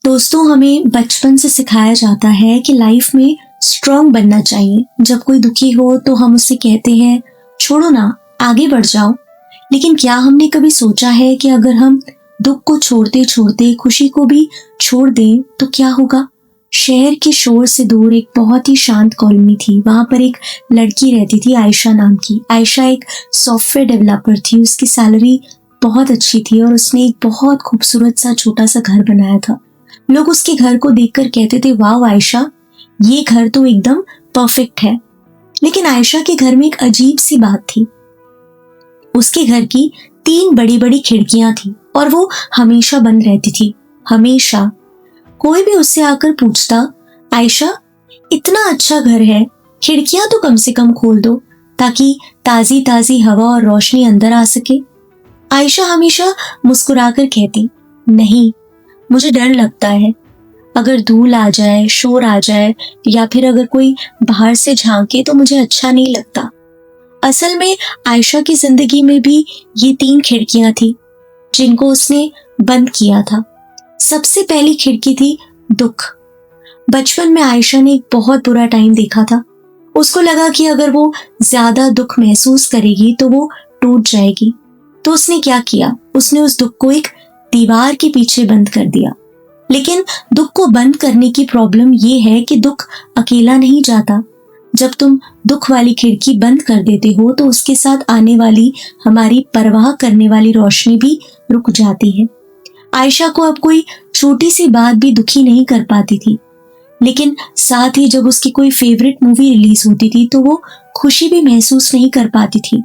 दोस्तों, हमें बचपन से सिखाया जाता है कि लाइफ में स्ट्रांग बनना चाहिए। जब कोई दुखी हो तो हम उससे कहते हैं छोड़ो ना, आगे बढ़ जाओ। लेकिन क्या हमने कभी सोचा है कि अगर हम दुख को छोड़ते छोड़ते खुशी को भी छोड़ दें तो क्या होगा? शहर के शोर से दूर एक बहुत ही शांत कॉलोनी थी। वहां पर एक लड़की रहती थी, आयशा नाम की। आयशा एक सॉफ्टवेयर डेवलपर थी। उसकी सैलरी बहुत अच्छी थी और उसने एक बहुत खूबसूरत सा छोटा सा घर बनाया था। लोग उसके घर को देखकर कहते थे, वाह आयशा, ये घर तो एकदम परफेक्ट है। लेकिन आयशा के घर में एक अजीब सी बात थी। उसके घर की 3 बड़ी बड़ी खिड़कियां थी और वो हमेशा बंद रहती थी। हमेशा कोई भी उससे आकर पूछता, आयशा, इतना अच्छा घर है, खिड़कियां तो कम से कम खोल दो ताकि ताजी ताजी हवा और रोशनी अंदर आ सके। आयशा हमेशा मुस्कुराकर कहती, नहीं, मुझे डर लगता है। अगर धूल आ जाए, शोर आ जाए या फिर अगर कोई बाहर से झांके तो मुझे अच्छा नहीं लगता। असल में आयशा की जिंदगी में भी ये 3 खिड़कियां थी जिनको उसने बंद किया था। सबसे पहली खिड़की थी दुख। बचपन में आयशा ने एक बहुत बुरा टाइम देखा था। उसको लगा कि अगर वो ज्यादा दुख महसूस करेगी तो वो टूट जाएगी। तो उसने क्या किया? उसने उस दुख को एक दीवार के पीछे बंद कर दिया। लेकिन दुख को बंद करने की प्रॉब्लम ये है कि दुख अकेला नहीं जाता। जब तुम दुख वाली खिड़की बंद कर देते हो तो उसके साथ आने वाली हमारी परवाह करने वाली रोशनी भी रुक जाती है। आयशा को अब कोई छोटी सी बात भी दुखी नहीं कर पाती थी। लेकिन साथ ही जब उसकी कोई फेवरेट मूवी रिलीज होती थी तो वो खुशी भी महसूस नहीं कर पाती थी।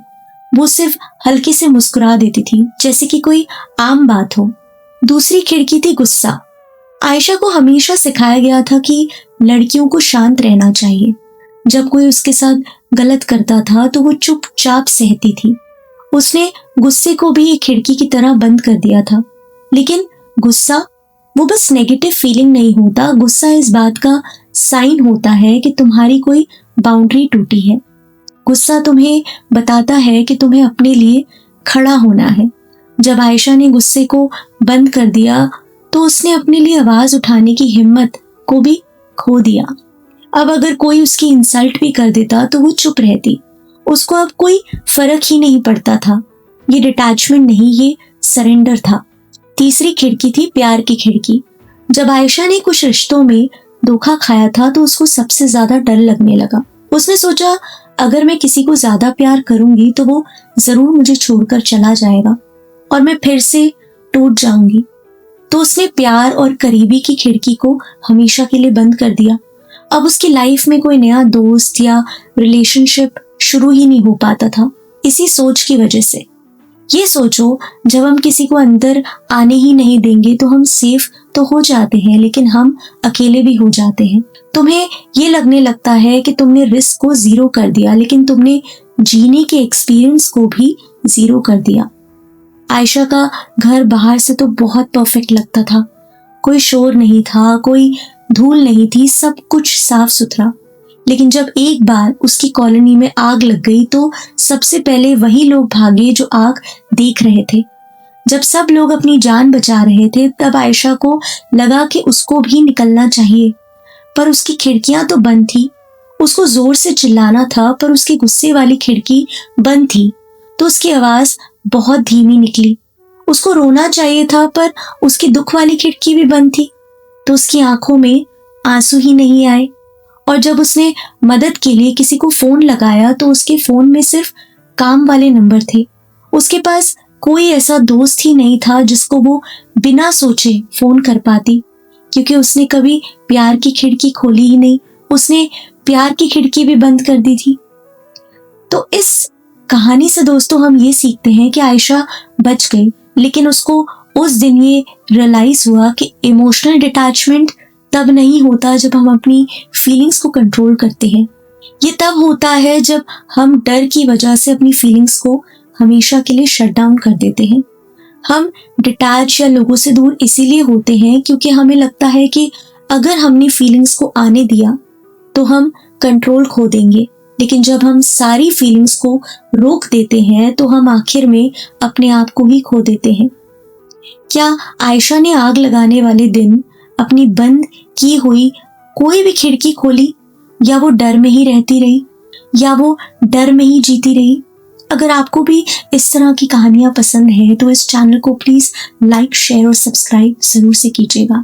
वो सिर्फ हल्के से मुस्कुरा देती थी, जैसे कि कोई आम बात हो। दूसरी खिड़की थी गुस्सा। आयशा को हमेशा सिखाया गया था कि लड़कियों को शांत रहना चाहिए। जब कोई उसके साथ गलत करता था तो वो चुपचाप सहती थी। उसने गुस्से को भी एक खिड़की की तरह बंद कर दिया था। लेकिन गुस्सा वो बस नेगेटिव फीलिंग नहीं होता। गुस्सा इस बात का साइन होता है कि तुम्हारी कोई बाउंड्री टूटी है। गुस्सा तुम्हें बताता है कि तुम्हें अपने लिए खड़ा होना है। जब आयशा ने गुस्से को बंद कर दिया तो उसने अपने लिए आवाज उठाने की हिम्मत को भी खो दिया। अब अगर कोई उसकी इंसल्ट भी कर देता तो वो चुप रहती। उसको अब कोई फर्क ही नहीं पड़ता था। ये डिटैचमेंट नहीं, ये सरेंडर था। तीसरी खिड़की थी प्यार की खिड़की। जब आयशा ने कुछ रिश्तों में धोखा खाया था तो उसको सबसे ज्यादा डर लगने लगा। उसने सोचा, अगर मैं किसी को ज्यादा प्यार करूंगी तो वो जरूर मुझे छोड़कर चला जाएगा और मैं फिर से टूट जाऊंगी। तो उसने प्यार और करीबी की खिड़की को हमेशा के लिए बंद कर दिया। अब उसकी लाइफ में कोई नया दोस्त या रिलेशनशिप शुरू ही नहीं हो पाता था, इसी सोच की वजह से। ये सोचो, जब हम किसी को अंदर आने ही नहीं देंगे तो हम सेफ तो हो जाते हैं, लेकिन हम अकेले भी हो जाते हैं। तुम्हें ये लगने लगता है कि तुमने रिस्क को 0 कर दिया, लेकिन तुमने जीने के एक्सपीरियंस को भी 0 कर दिया। आयशा का घर बाहर से तो बहुत परफेक्ट लगता था। कोई शोर नहीं था, कोई धूल नहीं थी, सब कुछ साफ सुथरा। लेकिन जब एक बार उसकी कॉलोनी में आग लग गई तो सबसे पहले वही लोग भागे जो आग देख रहे थे। जब सब लोग अपनी जान बचा रहे थे तब आयशा को लगा कि उसको भी निकलना चाहिए, पर उसकी खिड़कियां तो बंद थी। उसको जोर से चिल्लाना था पर उसकी गुस्से वाली खिड़की बंद थी, तो उसकी आवाज बहुत धीमी निकली। उसको रोना चाहिए था पर उसकी दुख वाली खिड़की भी बंद थी, तो उसकी आंखों में आंसू ही नहीं आए। और जब उसने मदद के लिए किसी को फोन लगाया तो उसके फोन में सिर्फ काम वाले नंबर थे। उसके पास कोई ऐसा दोस्त ही नहीं था जिसको वो बिना सोचे फोन कर पाती, क्योंकि उसने कभी प्यार की खिड़की खोली ही नहीं। उसने प्यार की खिड़की भी बंद कर दी थी। तो इस कहानी से दोस्तों हम ये सीखते हैं कि आयशा बच गई, लेकिन उसको उस दिन ये रियलाइज हुआ कि इमोशनल डिटैचमेंट तब नहीं होता जब हम अपनी फीलिंग्स को कंट्रोल करते हैं। ये तब होता है जब हम डर की वजह से अपनी फीलिंग्स को हमेशा के लिए शट डाउन कर देते हैं। हम डिटैच या लोगों से दूर इसीलिए होते हैं क्योंकि हमें लगता है कि अगर हमने फीलिंग्स को आने दिया तो हम कंट्रोल खो देंगे। लेकिन जब हम सारी फीलिंग्स को रोक देते हैं तो हम आखिर में अपने आप को ही खो देते हैं। क्या आयशा ने आग लगाने वाले दिन अपनी बंद की हुई कोई भी खिड़की खोली, या वो डर में ही रहती रही, या वो डर में ही जीती रही? अगर आपको भी इस तरह की कहानियां पसंद है तो इस चैनल को प्लीज लाइक, शेयर और सब्सक्राइब जरूर से कीजिएगा।